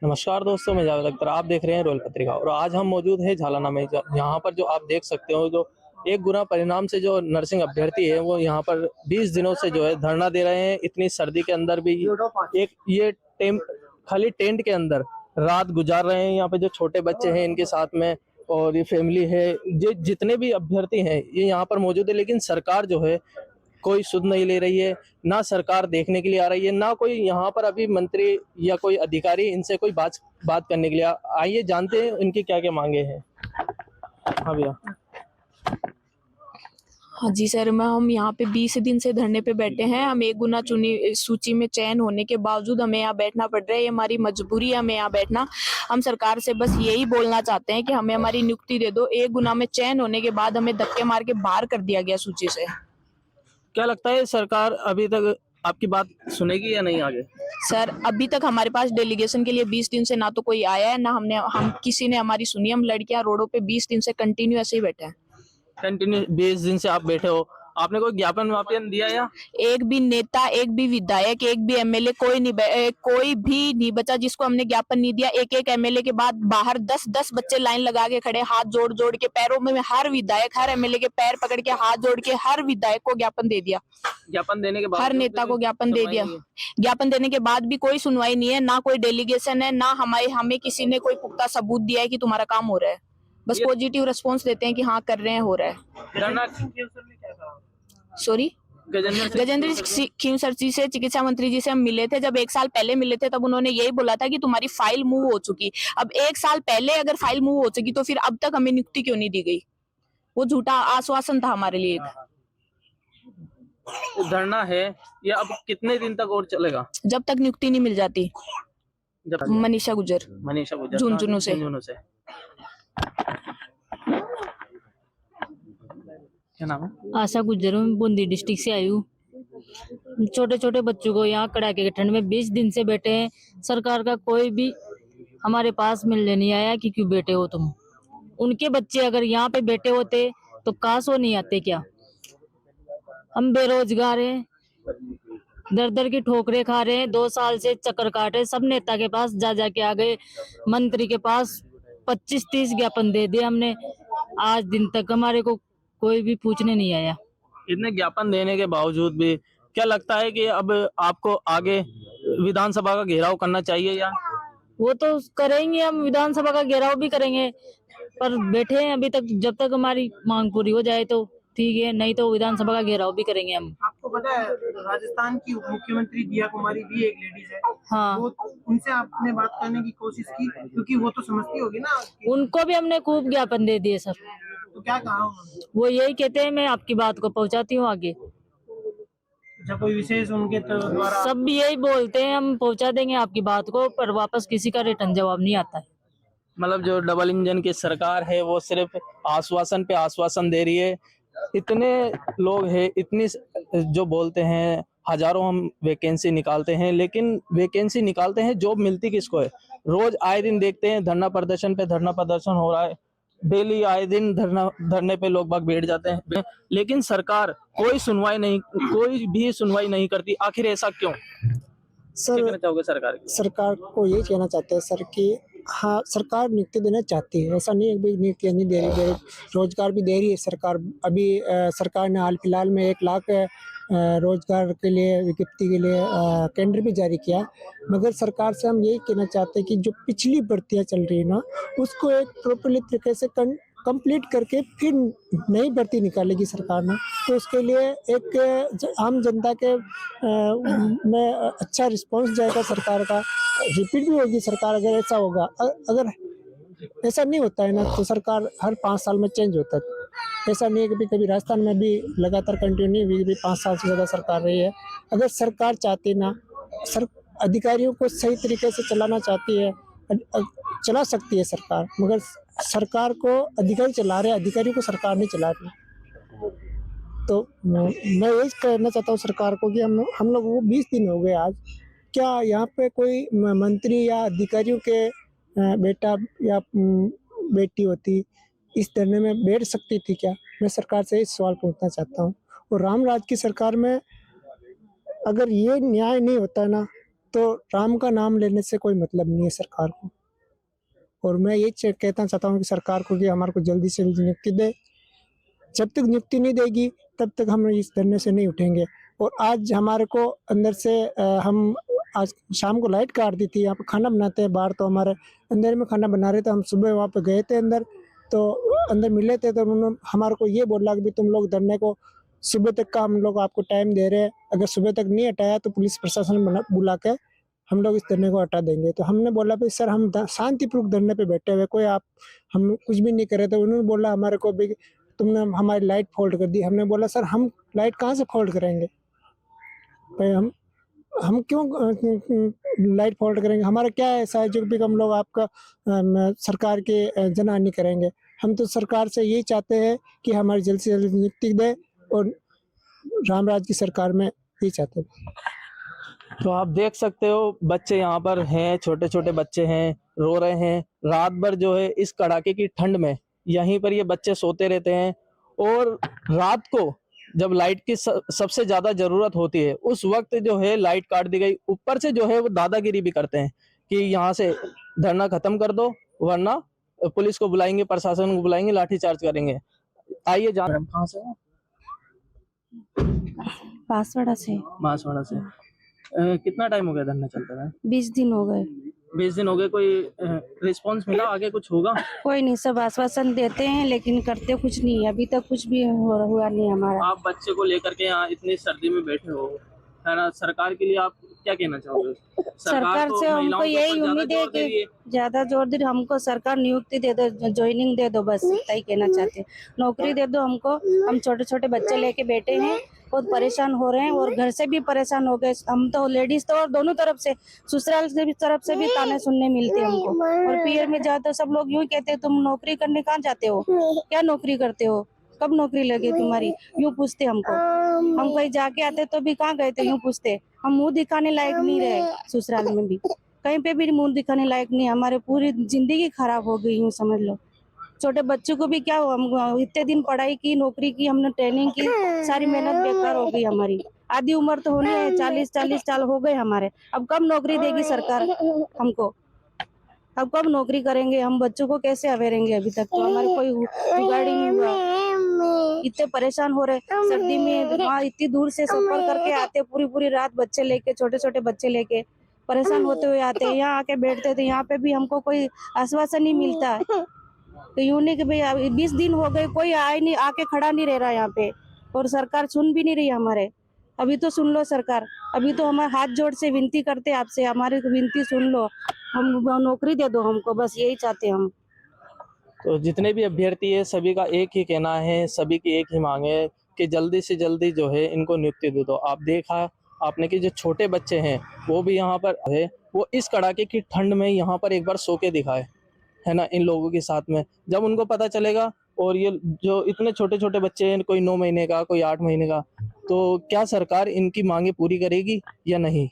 नमस्कार दोस्तों, मैं जावेद अख्तर। आप देख रहे हैं रोल पत्रिका और आज हम मौजूद है झालाना में। यहाँ पर जो आप देख सकते हो, जो एक गुना परिणाम से जो नर्सिंग अभ्यर्थी है वो यहाँ पर 20 दिनों से जो है धरना दे रहे हैं। इतनी सर्दी के अंदर भी एक ये खाली टेंट के अंदर रात गुजार रहे हैं। यहाँ पे जो छोटे बच्चे हैं इनके साथ में और ये फैमिली है, ये जितने भी अभ्यर्थी हैं ये यहाँ पर मौजूद है। लेकिन सरकार जो है कोई सुध नहीं ले रही है, ना सरकार देखने के लिए आ रही है, ना कोई यहाँ पर अभी मंत्री या कोई अधिकारी इनसे कोई बात करने के लिए आइए जानते हैं इनकी क्या क्या मांगे हैं। हाँ भैया। हाँ जी सर, हम यहाँ पे 20 दिन से धरने पे बैठे हैं। हम एक गुना चुनी सूची में चयन होने के बावजूद हमें यहाँ बैठना पड़ रहा है। ये हमारी मजबूरी है हमें यहाँ बैठना। हम सरकार से बस यही बोलना चाहते हैं कि हमें हमारी नियुक्ति दे दो। एक गुना में चयन होने के बाद हमें धक्के मार के बाहर कर दिया गया सूची से। क्या लगता है सरकार अभी तक आपकी बात सुनेगी या नहीं आगे? सर, अभी तक हमारे पास डेलीगेशन के लिए 20 दिन से ना तो कोई आया है, ना हम किसी ने हमारी सुनी। हम लड़कियां रोडों पे 20 दिन से कंटिन्यू ऐसे ही बैठे हैं। कंटिन्यू 20 दिन से आप बैठे हो, आपने कोई ज्ञापन वापन दिया या? एक भी नेता, एक भी विधायक, एक भी एमएलए कोई भी नहीं बचा जिसको हमने ज्ञापन नहीं दिया। एक एक एमएलए के बाद बाहर 10-10 बच्चे लाइन लगा के खड़े, हाथ जोड़ जोड़ के पैरों में। हर विधायक, हर एमएलए के पैर पकड़ के हाथ जोड़ के हर विधायक को ज्ञापन दे दिया। ज्ञापन देने के बाद हर नेता को ज्ञापन दे दिया। ज्ञापन देने के बाद भी कोई सुनवाई नहीं है, ना कोई डेलीगेशन है, ना हमें किसी ने कोई पुख्ता सबूत दिया है कि तुम्हारा काम हो रहा है। बस पॉजिटिव रिस्पॉन्स देते हैं कि हाँ कर रहे हैं, हो रहा है। सॉरी, गजेंद्र खींवसर जी से, चिकित्सा मंत्री जी से हम मिले थे। जब 1 साल पहले मिले थे तब उन्होंने यही बोला था कि तुम्हारी फाइल मूव हो चुकी। अब 1 साल पहले अगर फाइल मूव हो चुकी तो फिर अब तक हमें नियुक्ति क्यों नहीं दी गई? वो झूठा आश्वासन था हमारे लिए। धरना है ये अब कितने दिन तक और चलेगा? जब तक नियुक्ति नहीं मिल जाती। मनीषा गुजर झुंझुनू से। क्या नाम है? आशा गुजर हूँ, बूंदी डिस्ट्रिक्ट से आई हूँ। छोटे छोटे बच्चों को यहाँ कड़ाके की ठंड में 20 दिन से बैठे हैं। सरकार का कोई भी हमारे पास मिलने नहीं आया कि क्यों बैठे हो तुम। उनके बच्चे अगर यहाँ पे बैठे होते तो काश वो नहीं आते क्या? हम बेरोजगार हैं, दर दर की ठोकरें खा रहे हैं। 2 साल से चक्कर काटे, सब नेता के पास जा के आ गए, मंत्री के पास 25-30 ज्ञापन दे दिए हमने। आज दिन तक हमारे को कोई भी पूछने नहीं आया। इतने ज्ञापन देने के बावजूद भी क्या लगता है कि अब आपको आगे विधानसभा का घेराव करना चाहिए या? वो तो करेंगे, हम विधानसभा का घेराव भी करेंगे, पर बैठे हैं अभी तक। जब तक हमारी मांग पूरी हो जाए तो ठीक है, नहीं तो विधानसभा का घेराव भी करेंगे हम। आपको पता है राजस्थान की उप मुख्यमंत्री दिया कुमारी भी एक लेडीज है। हाँ, वो उनसे आपने बात करने की कोशिश की? क्योंकि वो तो समझती होगी ना। उनको भी हमने खूब ज्ञापन दे दिए सर। तो क्या कहा उन्होंने? वो यही कहते हैं मैं आपकी बात को पहुंचाती हूँ आगे। जब कोई विशेष उनके द्वारा सब भी यही बोलते हैं हम पहुंचा देंगे आपकी बात को, पर वापस किसी का रिटर्न जवाब नहीं आता है। मतलब जो डबल इंजन की सरकार है वो सिर्फ आश्वासन पे आश्वासन दे रही है। इतने लोग हैं, इतनी जो बोलते हैं हजारों हम वैकेंसी निकालते हैं, लेकिन वैकेंसी निकालते हैं, जॉब मिलती किसको है? रोज आए दिन देखते हैं धरना प्रदर्शन पे धरना प्रदर्शन हो रहा है, डेली आए दिन धरने पे लोग बाग बैठ जाते हैं, लेकिन सरकार कोई भी सुनवाई नहीं करती। आखिर ऐसा क्यों? सर, कहना चाहोगे सरकार को ये कहना चाहते हैं सर कि हाँ, सरकार नियुक्ति देना चाहती है, ऐसा नहीं है कि नियुक्ति नहीं दे रही है। रोजगार भी दे रही है सरकार। अभी सरकार ने हाल फिलहाल में 1 लाख रोजगार के लिए विज्ञप्ति के लिए टेंडर भी जारी किया। मगर सरकार से हम यही कहना चाहते हैं कि जो पिछली भर्तियां चल रही है ना, उसको एक प्रॉपर्ली तरीके से कंप्लीट करके फिर नई भर्ती निकालेगी सरकार ने। तो उसके लिए एक आम जनता के में अच्छा रिस्पांस जाएगा सरकार का, रिपीट भी होगी सरकार अगर ऐसा होगा। अगर ऐसा नहीं होता है ना तो सरकार हर 5 साल में चेंज होता है। ऐसा नहीं है कि कभी राजस्थान में भी लगातार कंटिन्यू भी 5 साल से ज़्यादा सरकार रही है। अगर सरकार चाहती ना, अधिकारियों को सही तरीके से चलाना चाहती है, चला सकती है सरकार, मगर सरकार को अधिकारी चला रहे हैं, अधिकारियों को सरकार नहीं चला रही। तो मैं यही कहना चाहता हूँ सरकार को कि हम लोग वो 20 दिन हो गए आज, क्या यहाँ पे कोई मंत्री या अधिकारियों के बेटा या बेटी होती इस धरने में बैठ सकती थी क्या? मैं सरकार से इस सवाल पूछना चाहता हूँ। और रामराज की सरकार में अगर ये न्याय नहीं होता ना तो राम का नाम लेने से कोई मतलब नहीं है सरकार को। और मैं ये कहना चाहता हूँ कि सरकार को कि हमारे को जल्दी से जल्दी नियुक्ति दे। जब तक नियुक्ति नहीं देगी तब तक हम इस धरने से नहीं उठेंगे। और आज हमारे को अंदर से हम आज शाम को लाइट काट दी थी, यहाँ पे खाना बनाते हैं बाहर, तो हमारे अंदर में खाना बना रहे थे। हम सुबह वहाँ पे गए थे अंदर, तो अंदर मिले थे, तो उन्होंने हमारे को ये बोला कि तुम लोग धरने को सुबह तक का हम लोग आपको टाइम दे रहे हैं, अगर सुबह तक नहीं हटाया तो पुलिस प्रशासन बुला के हम लोग इस धरने को हटा देंगे। तो हमने बोला भाई सर हम शांतिपूर्वक धरने पे बैठे हुए, कोई आप हम कुछ भी नहीं करे। तो उन्होंने बोला हमारे को भी तुमने हमारी लाइट फोल्ड कर दी। हमने बोला सर हम लाइट कहाँ से फोल्ड करेंगे भाई, हम क्यों लाइट फोल्ड करेंगे, हमारा क्या ऐसा है जो भी हम लोग आपका सरकार के जनहानि करेंगे। हम तो सरकार से यही चाहते हैं कि हमारी जल्द से जल्द नियुक्ति दे और रामराज की सरकार में यही चाहते हैं। तो आप देख सकते हो बच्चे यहाँ पर हैं, छोटे छोटे बच्चे हैं, रो रहे हैं। रात भर जो है इस कड़ाके की ठंड में यहीं पर ये बच्चे सोते रहते हैं। और रात को जब लाइट की सबसे ज्यादा जरूरत होती है उस वक्त जो है लाइट काट दी गई। ऊपर से जो है वो दादागिरी भी करते हैं कि यहाँ से धरना खत्म कर दो वरना पुलिस को बुलाएंगे, प्रशासन को बुलाएंगे, लाठीचार्ज करेंगे। आइए जान कहाँ से हो? बांसवाड़ा से। बांसवाड़ा से। कितना टाइम हो गया धरना चलते हुए? 20 दिन हो गए। 20 दिन हो गए। कोई रिस्पांस मिला? आगे कुछ होगा? कोई नहीं, सब आश्वासन देते हैं लेकिन करते कुछ नहीं है। अभी तक कुछ भी हुआ नहीं हमारा। आप बच्चे को लेकर के यहाँ इतनी सर्दी में बैठे हो, है ना, सरकार के लिए आप क्या कहना चाहोगे? सरकार तो से हमको यही उम्मीद है कि ज्यादा जोर दे, हमको सरकार नियुक्ति दे दो, ज्वाइनिंग दे दो, बस इतना ही कहना चाहते हैं। नौकरी दे दो हमको। हम छोटे छोटे बच्चे लेके बैठे हैं, बहुत परेशान हो रहे हैं और घर से भी परेशान हो गए हम तो, लेडीज तो, और दोनों तरफ से, ससुराल से भी तरफ से भी ताने सुनने मिलते हैं हमको। और पीयर में जाते सब लोग यूँ कहते हैं तुम नौकरी करने कहाँ जाते हो, क्या नौकरी करते हो, कब नौकरी लगे तुम्हारी, यूँ पूछते हमको। हम कहीं जाके आते तो भी कहाँ गए थे यूँ पूछते। हम मुंह दिखाने लायक नहीं रहे, ससुराल में भी कहीं पे भी मुंह दिखाने लायक नहीं। हमारे पूरी जिंदगी खराब हो गई यूँ समझ लो। छोटे बच्चों को भी क्या, हम इतने दिन पढ़ाई की, नौकरी की, हमने ट्रेनिंग की, सारी मेहनत बेकार हो गई हमारी। आधी उम्र तो होनी है, 40 साल हो गए हमारे। अब कब नौकरी देगी सरकार हमको, अब कब नौकरी करेंगे हम, बच्चों को कैसे अवेरेंगे? अभी तक तो हमारे कोई जुगाड़ ही नहीं हुआ। इतने परेशान हो रहे, सर्दी में वहाँ इतनी दूर से सफर करके आते, पूरी पूरी रात बच्चे लेके, छोटे छोटे बच्चे लेके परेशान होते हुए आते हैं। यहाँ आके बैठते थे, यहाँ पे भी हमको कोई आश्वासन नहीं मिलता। तो यूँ नहीं कि भाई 20 दिन हो गए कोई आए नहीं, आके खड़ा नहीं रह रहा यहाँ पे, और सरकार सुन भी नहीं रही हमारे। अभी तो सुन लो सरकार, अभी तो हमारे हाथ जोड़ से विनती करते आपसे, हमारी विनती सुन लो, हम नौकरी दे दो हमको, बस यही चाहते हैं हम। तो जितने भी अभ्यर्थी है सभी का एक ही कहना है, सभी की एक ही मांग है कि जल्दी से जल्दी जो है इनको नियुक्ति दे दो। आप देखा आपने कि जो छोटे बच्चे हैं वो भी यहाँ पर है, वो इस कड़ाके की ठंड में यहाँ पर एक बार सो के दिखाए, है ना, इन लोगों के साथ में। जब उनको पता चलेगा, और ये जो इतने छोटे छोटे बच्चे हैं, कोई 9 महीने का, कोई 8 महीने का, तो क्या सरकार इनकी मांगे पूरी करेगी या नहीं?